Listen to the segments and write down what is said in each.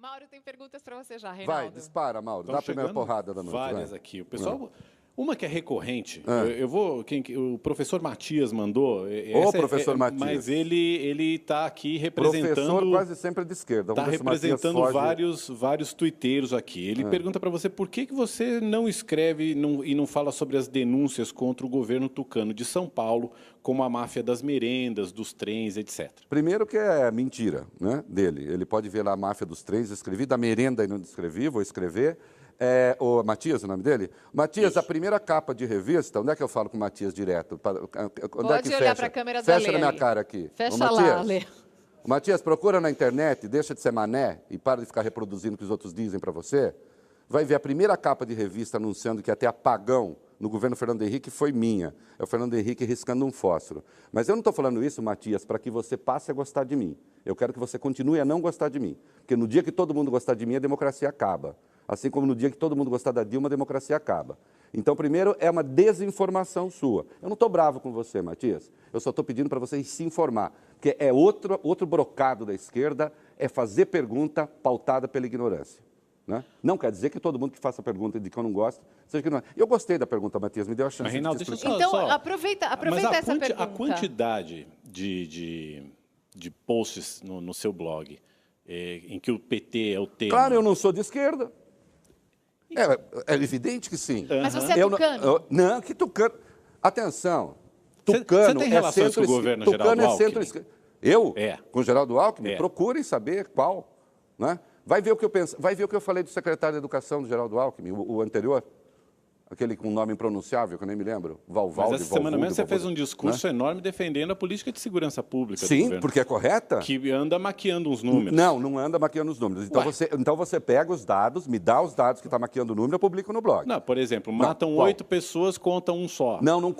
Mauro tem perguntas para você já, Vai, Reinaldo. dispara, Mauro. Dá a primeira porrada da noite. Várias vai. aqui. O pessoal... Uma que é recorrente, o professor Matias mandou. Professor Matias. Mas ele está aqui representando... Professor quase sempre é de esquerda. Está representando vários tuiteiros aqui. Ele pergunta para você por que você não escreve e não fala sobre as denúncias contra o governo tucano de São Paulo, como a máfia das merendas, dos trens, etc. Primeiro que é mentira, né, dele. Ele pode ver lá a máfia dos trens, escrevi, da merenda e não escrevi, vou escrever. O Matias, o nome dele? Matias, isso. A primeira capa de revista, onde é que eu falo com o Matias direto? Pode é que olhar para a câmera da Fecha na minha cara aqui. Fecha lá, Lê. Matias, procura na internet, deixa de ser mané e para de ficar reproduzindo o que os outros dizem para você. Vai ver a primeira capa de revista anunciando que ia ter apagão no governo Fernando Henrique foi minha. É o Fernando Henrique riscando um fósforo. Mas eu não estou falando isso, Matias, para que você passe a gostar de mim. Eu quero que você continue a não gostar de mim. Porque no dia que todo mundo gostar de mim, a democracia acaba. Assim como no dia que todo mundo gostar da Dilma, a democracia acaba. Então, primeiro, é uma desinformação sua. Eu não estou bravo com você, Matias. Eu só estou pedindo para você se informar. Porque é outro brocado da esquerda, é fazer pergunta pautada pela ignorância. Né? Não quer dizer que todo mundo que faça pergunta de que eu não gosto, seja que não é. Eu gostei da pergunta, Matias, me deu a chance Reinaldo, de deixa eu Então, aproveita essa pergunta. A quantidade de posts no seu blog em que o PT é o tema... Claro, eu não sou de esquerda. É evidente que sim. Mas você é tucano? Não, que tucano... Atenção, tucano você tem relações com o governo Geraldo Alckmin? Centro-esquerda. Eu? Com o Geraldo Alckmin? É. Procurem saber qual. Né? Vai ver o que eu penso. Vai ver o que eu falei do secretário de Educação do Geraldo Alckmin, o anterior. Aquele com um nome impronunciável, que eu nem me lembro. Valvaldo. Mas essa semana mesmo você fez um discurso enorme defendendo a política de segurança pública. Sim, porque é correta. Que anda maquiando uns números. Não anda maquiando os números. Então você pega os dados, me dá os dados que está maquiando o número, eu publico no blog. Não, por exemplo, matam 8 pessoas, contam um só. Não,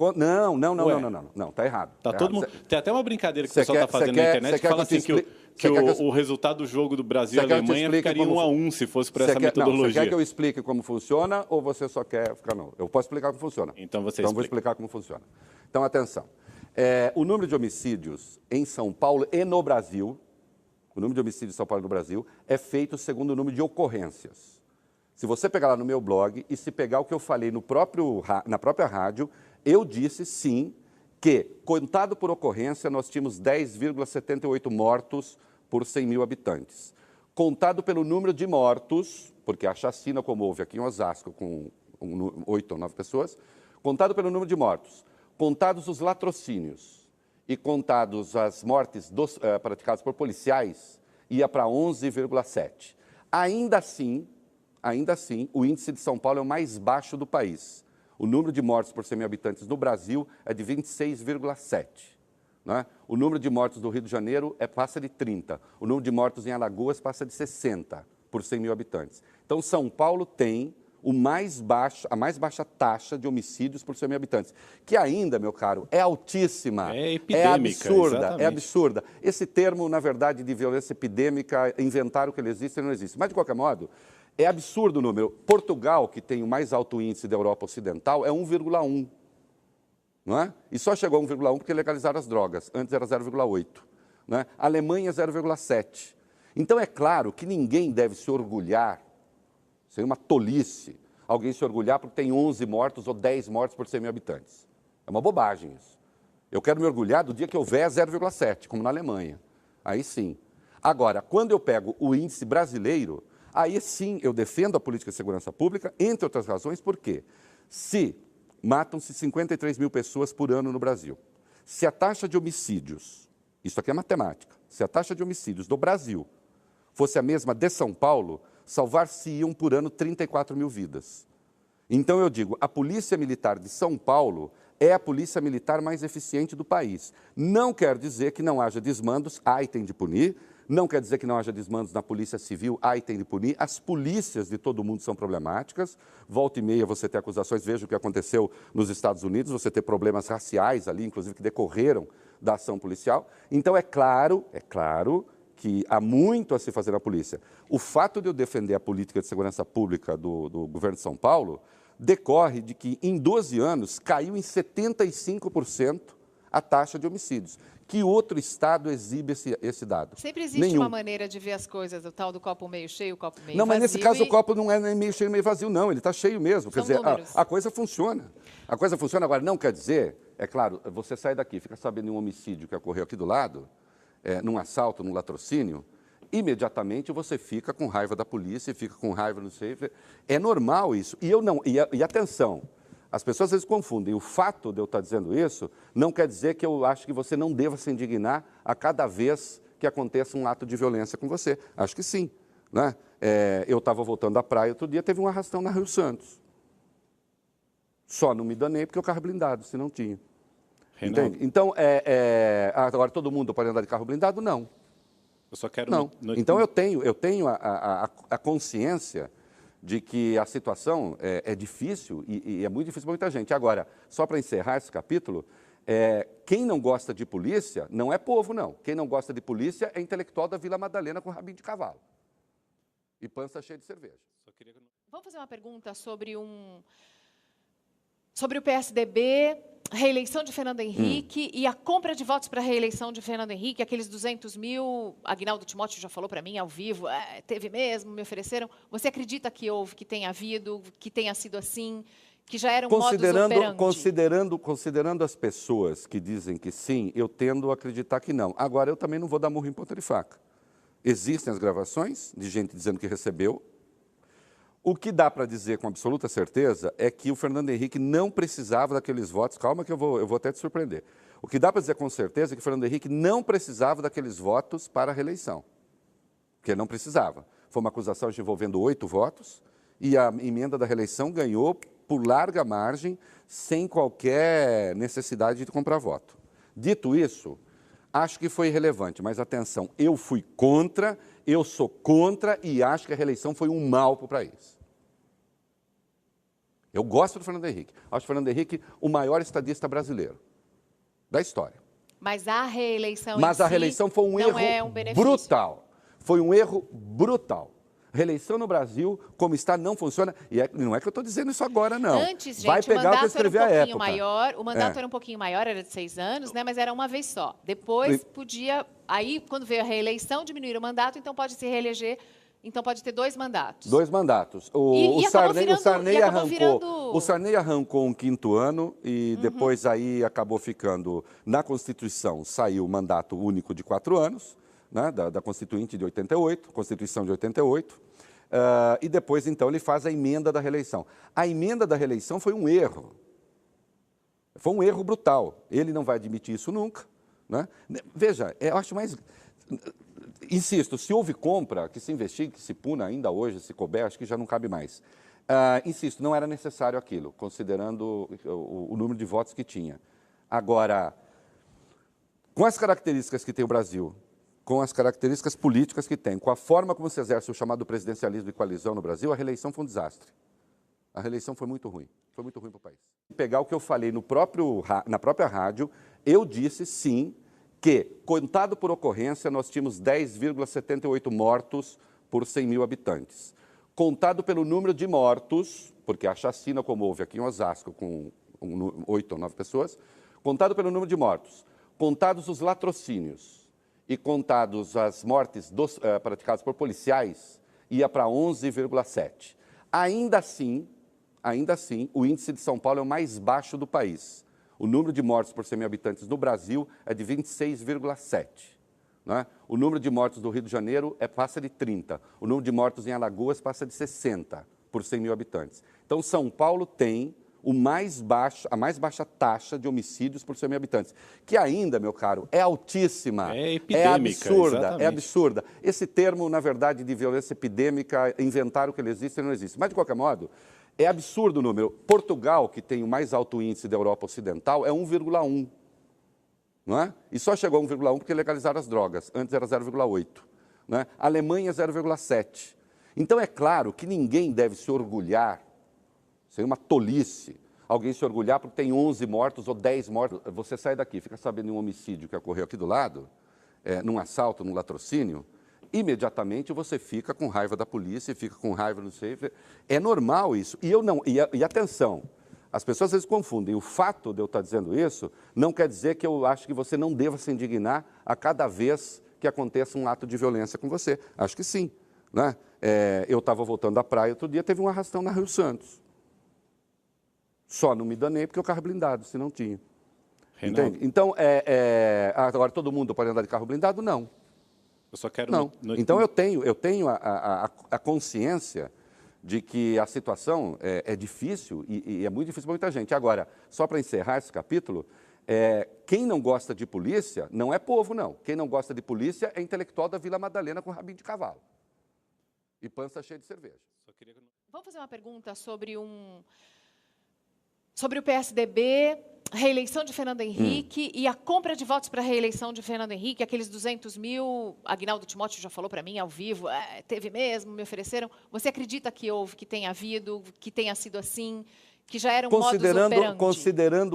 tá errado. Tem até uma brincadeira que o pessoal está fazendo na internet que fala assim que o resultado do jogo do Brasil e Alemanha ficaria 1-1 se fosse por essa metodologia. Você quer que eu explique como funciona ou você só quer ficar não? Eu posso explicar como funciona. Então vou explicar como funciona. Então, atenção. O número de homicídios em São Paulo e no Brasil, o número de homicídios em São Paulo e no Brasil é feito segundo o número de ocorrências. Se você pegar lá no meu blog e se pegar o que eu falei na própria rádio, eu disse sim que, contado por ocorrência, nós tínhamos 10,78 mortos por 100 mil habitantes. Contado pelo número de mortos, porque a chacina, como houve aqui em Osasco, com 8 ou 9 pessoas, contado pelo número de mortos, contados os latrocínios e contados as mortes praticadas por policiais, ia para 11,7. Ainda assim, o índice de São Paulo é o mais baixo do país. O número de mortes por 100 mil habitantes no Brasil é de 26,7. Né? O número de mortos do Rio de Janeiro passa de 30. O número de mortos em Alagoas passa de 60 por 100 mil habitantes. Então, São Paulo tem a mais baixa taxa de homicídios por 100 mil habitantes, que ainda, meu caro, é altíssima. É epidêmica, é absurda. Esse termo, na verdade, de violência epidêmica, inventaram que ele existe e não existe. Mas, de qualquer modo, é absurdo o número. Portugal, que tem o mais alto índice da Europa Ocidental, é 1,1. Não é? E só chegou a 1,1 porque legalizaram as drogas. Antes era 0,8. Né? A Alemanha, 0,7. Então, é claro que ninguém deve se orgulhar, seria uma tolice, alguém se orgulhar porque tem 11 mortos ou 10 mortos por 100 mil habitantes. É uma bobagem isso. Eu quero me orgulhar do dia que houver 0,7, como na Alemanha. Aí sim. Agora, quando eu pego o índice brasileiro, aí sim eu defendo a política de segurança pública, entre outras razões, porque se matam-se 53 mil pessoas por ano no Brasil, se a taxa de homicídios, isso aqui é matemática, se a taxa de homicídios do Brasil fosse a mesma de São Paulo, salvar-se-iam por ano 34 mil vidas. Então eu digo, a Polícia Militar de São Paulo é a polícia militar mais eficiente do país. Não quer dizer que não haja desmandos, e tem de punir. Não quer dizer que não haja desmandos na Polícia Civil, e tem de punir. As polícias de todo mundo são problemáticas. Volta e meia você tem acusações, veja o que aconteceu nos Estados Unidos, você tem problemas raciais ali, inclusive, que decorreram da ação policial. Então é claro que há muito a se fazer na polícia. O fato de eu defender a política de segurança pública do governo de São Paulo decorre de que, em 12 anos, caiu em 75% a taxa de homicídios. Que outro estado exibe esse dado? Sempre existe Nenhum. uma maneira de ver as coisas, o tal do copo meio cheio, o copo meio Não, mas vazio. nesse caso o copo não é nem meio cheio, meio vazio, não. Ele está cheio mesmo. Quer dizer, a coisa funciona. A coisa funciona. Agora, não quer dizer, é claro, você sai daqui, fica sabendo de um homicídio que ocorreu aqui do lado, num assalto, num latrocínio, imediatamente você fica com raiva da polícia, fica com raiva, não sei. É normal isso. E atenção, as pessoas às vezes confundem. O fato de eu estar dizendo isso não quer dizer que eu acho que você não deva se indignar a cada vez que aconteça um ato de violência com você. Acho que sim. Né? Eu estava voltando da praia outro dia, teve um arrastão na Rio Santos. Só não me danei porque o carro blindado, se não tinha. Entende? Então, agora todo mundo pode andar de carro blindado? Não. Eu só quero... Não. Então eu tenho a consciência de que a situação é difícil e é muito difícil para muita gente. Agora, só para encerrar esse capítulo, quem não gosta de polícia não é povo, não. Quem não gosta de polícia é intelectual da Vila Madalena com rabinho de cavalo e pança cheia de cerveja. Vamos fazer uma pergunta sobre o PSDB, reeleição de Fernando Henrique e a compra de votos para a reeleição de Fernando Henrique, aqueles 200 mil, Aguinaldo Timóteo já falou para mim ao vivo, teve mesmo, me ofereceram. Você acredita que houve, que tenha havido, que tenha sido assim, que já era um modus operandi? Considerando as pessoas que dizem que sim, eu tendo a acreditar que não. Agora, eu também não vou dar murro em ponta de faca. Existem as gravações de gente dizendo que recebeu. O que dá para dizer com absoluta certeza é que o Fernando Henrique não precisava daqueles votos. Calma que eu vou até te surpreender. O que dá para dizer com certeza é que o Fernando Henrique não precisava daqueles votos para a reeleição. Porque ele não precisava. Foi uma acusação envolvendo 8 votos e a emenda da reeleição ganhou por larga margem, sem qualquer necessidade de comprar voto. Dito isso, acho que foi irrelevante, mas atenção, eu fui contra, eu sou contra e acho que a reeleição foi um mal para o país. Eu gosto do Fernando Henrique. Acho o Fernando Henrique o maior estadista brasileiro da história. Mas a reeleição Mas a reeleição foi um erro brutal. Foi um erro brutal. Reeleição no Brasil, como está, não funciona. E não é que eu estou dizendo isso agora, não. Antes, gente, vai pegar o que eu escrevi à época. O mandato era um pouquinho maior, era de 6 anos, né? Mas era uma vez só. Depois podia... Aí, quando veio a reeleição, diminuir o mandato, então pode se reeleger. Então pode ter 2 mandatos. 2 mandatos. O Sarney arrancou um 5º ano e depois aí acabou ficando... Na Constituição saiu o mandato único de 4 anos, né, da Constituinte de 88, Constituição de 88, e depois, então, ele faz a emenda da reeleição. A emenda da reeleição foi um erro. Foi um erro brutal. Ele não vai admitir isso nunca. Né? Veja, eu acho mais... Insisto, se houve compra, que se investigue, que se puna ainda hoje, se couber, acho que já não cabe mais. Insisto, não era necessário aquilo, considerando o número de votos que tinha. Agora, com as características que tem o Brasil, com as características políticas que tem, com a forma como se exerce o chamado presidencialismo de coalizão no Brasil, a reeleição foi um desastre. A reeleição foi muito ruim para o país. Pegar o que eu falei na própria rádio, eu disse sim, que, contado por ocorrência, nós tínhamos 10,78 mortos por 100 mil habitantes. Contado pelo número de mortos, porque a chacina, como houve aqui em Osasco, com 8 ou 9 pessoas, contado pelo número de mortos, contados os latrocínios e contados as mortes praticadas por policiais, ia para 11,7. Ainda assim, o índice de São Paulo é o mais baixo do país. O número de mortos por 100 mil habitantes no Brasil é de 26,7. Né? O número de mortos do Rio de Janeiro passa de 30. O número de mortos em Alagoas passa de 60 por 100 mil habitantes. Então, São Paulo tem a mais baixa taxa de homicídios por 100 mil habitantes, que ainda, meu caro, é altíssima. É epidêmica, é absurda. Esse termo, na verdade, de violência epidêmica, inventaram que ele existe e não existe. Mas, de qualquer modo, é absurdo o número. Portugal, que tem o mais alto índice da Europa Ocidental, é 1,1. Não é? E só chegou a 1,1 porque legalizaram as drogas. Antes era 0,8. Né? A Alemanha, 0,7. Então, é claro que ninguém deve se orgulhar, seria uma tolice, alguém se orgulhar porque tem 11 mortos ou 10 mortos. Você sai daqui, fica sabendo de um homicídio que ocorreu aqui do lado, num assalto, num latrocínio, imediatamente você fica com raiva da polícia, fica com raiva, não sei. É normal isso. E atenção, As pessoas às vezes confundem. O fato de eu estar dizendo isso não quer dizer que eu acho que você não deva se indignar a cada vez que aconteça um ato de violência com você. Acho que sim. Né? Eu estava voltando da praia outro dia, teve um arrastão na Rio Santos. Só não me danei porque o carro é blindado, se não tinha. Entende? Então, agora todo mundo pode andar de carro blindado? Não. Eu só quero... Não. Então eu tenho a consciência de que a situação é difícil e é muito difícil para muita gente. Agora, só para encerrar esse capítulo, quem não gosta de polícia não é povo, não. Quem não gosta de polícia é intelectual da Vila Madalena com rabinho de cavalo e pança cheia de cerveja. Vamos fazer uma pergunta sobre o PSDB, reeleição de Fernando Henrique e a compra de votos para a reeleição de Fernando Henrique, aqueles 200 mil, Aguinaldo Timóteo já falou para mim ao vivo, teve mesmo, me ofereceram. Você acredita que houve, que tenha havido, que tenha sido assim, que já era um modus operandi?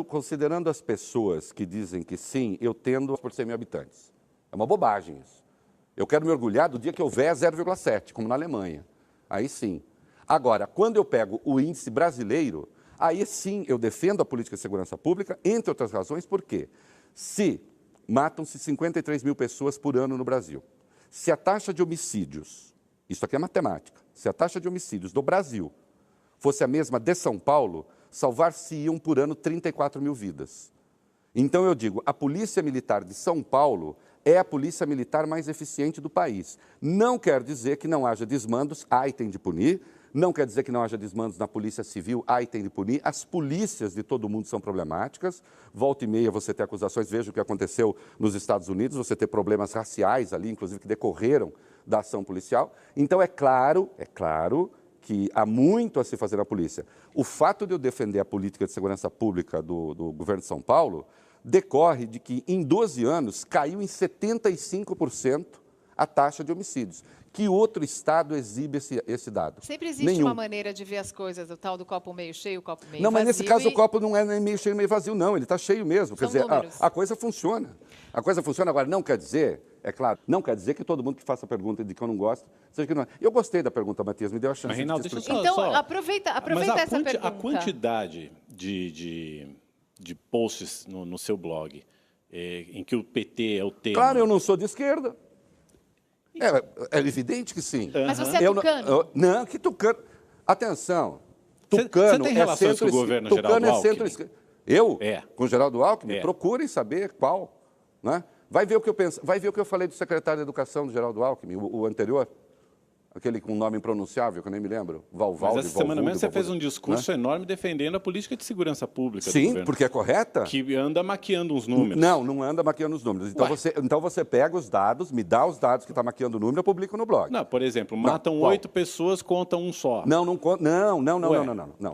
Considerando as pessoas que dizem que sim, eu tendo por 100 mil habitantes. É uma bobagem isso. Eu quero me orgulhar do dia que houver 0,7, como na Alemanha. Aí sim. Agora, quando eu pego o índice brasileiro, aí sim eu defendo a política de segurança pública, entre outras razões, porque se matam-se 53 mil pessoas por ano no Brasil, se a taxa de homicídios, isso aqui é matemática, se a taxa de homicídios do Brasil fosse a mesma de São Paulo, salvar-se-iam por ano 34 mil vidas. Então eu digo, a Polícia Militar de São Paulo é a polícia militar mais eficiente do país. Não quer dizer que não haja desmandos, e tem de punir. Não quer dizer que não haja desmandos na Polícia Civil, e tem de punir. As polícias de todo mundo são problemáticas. Volta e meia você tem acusações, veja o que aconteceu nos Estados Unidos, você tem problemas raciais ali, inclusive, que decorreram da ação policial. Então é claro que há muito a se fazer na polícia. O fato de eu defender a política de segurança pública do governo de São Paulo decorre de que, em 12 anos, caiu em 75% a taxa de homicídios. Que outro estado exibe esse dado? Sempre existe uma maneira de ver as coisas, o tal do copo meio cheio, o copo meio vazio. Não, mas nesse caso o copo não é nem meio cheio, meio vazio, não. Ele está cheio mesmo. Quer dizer, a coisa funciona. A coisa funciona. Agora, não quer dizer, é claro, não quer dizer que todo mundo que faça a pergunta de que eu não gosto, seja que não é. Eu gostei da pergunta, Matias, me deu a chance de te explicar. Então, aproveita essa pergunta. A quantidade de posts no seu blog em que o PT é o tema... Claro, eu não sou de esquerda. É evidente que sim. Mas você é tucano? Não, que tucano. Atenção, tucano você tem relações com o governo Geraldo Alckmin? Eu? Com o Geraldo Alckmin? Procurem saber qual. Né? Vai ver o que eu penso. Vai ver o que eu falei do secretário de Educação do Geraldo Alckmin, o anterior. Aquele com um nome impronunciável, que eu nem me lembro. Valvaldo. Mas essa semana mesmo você fez um discurso enorme defendendo a política de segurança pública do Sim, governo. porque é correta. Que anda maquiando uns números. Não anda maquiando os números. Então você pega os dados, me dá os dados que está maquiando o número, eu publico no blog. Não, por exemplo, matam 8 pessoas, contam um só. Não,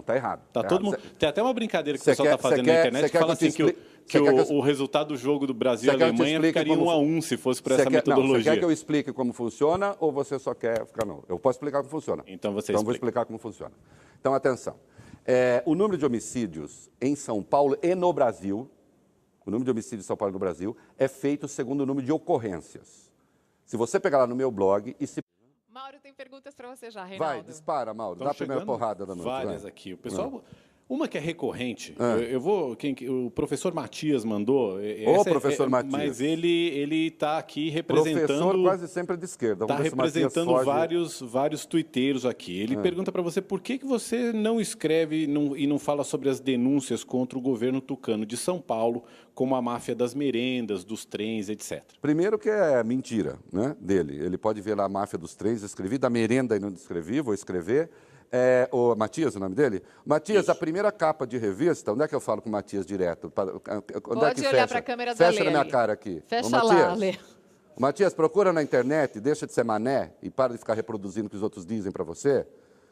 tá errado. Todo mundo. Tem até uma brincadeira que o pessoal está fazendo na internet que fala assim que o resultado do jogo do Brasil e Alemanha ficaria 1-1 se fosse por essa metodologia. Você quer que eu explique como funciona ou você só quer ficar... Não, eu posso explicar como funciona. Então vou explicar como funciona. Então, atenção. O número de homicídios em São Paulo e no Brasil, o número de homicídios em São Paulo e no Brasil, é feito segundo o número de ocorrências. Se você pegar lá no meu blog e se... Mauro, tem perguntas para você já, Reinaldo. Vai, dispara, Mauro. Dá a primeira porrada da noite. Várias aqui. O pessoal... Uma que é recorrente, o professor Matias mandou. Professor Matias. Mas ele está aqui representando... Professor quase sempre é de esquerda. Está representando vários tuiteiros aqui. Ele pergunta para você por que você não escreve e não fala sobre as denúncias contra o governo tucano de São Paulo, como a máfia das merendas, dos trens, etc. Primeiro que é mentira, né, dele. Ele pode ver lá a máfia dos trens, escrevi, da merenda e não escrevi, vou escrever. O Matias, o nome dele? Matias, Isso. A primeira capa de revista, onde é que eu falo com o Matias direto? Pode olhar para a câmera da Lê. Fecha na minha cara aqui. Fecha lá, Lê. Matias, procura na internet, deixa de ser mané e para de ficar reproduzindo o que os outros dizem para você.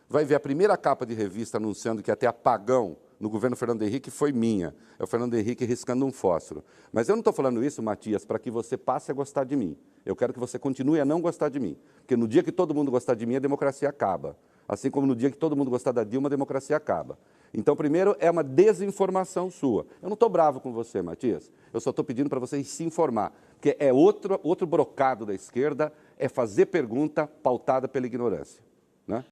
Vai ver a primeira capa de revista anunciando que até apagão no governo Fernando Henrique foi minha. É o Fernando Henrique riscando um fósforo. Mas eu não estou falando isso, Matias, para que você passe a gostar de mim. Eu quero que você continue a não gostar de mim. Porque no dia que todo mundo gostar de mim, a democracia acaba. Assim como no dia que todo mundo gostar da Dilma, a democracia acaba. Então, primeiro, é uma desinformação sua. Eu não estou bravo com você, Matias. Eu só estou pedindo para você se informar. Porque é outro brocado da esquerda, é fazer pergunta pautada pela ignorância. Né?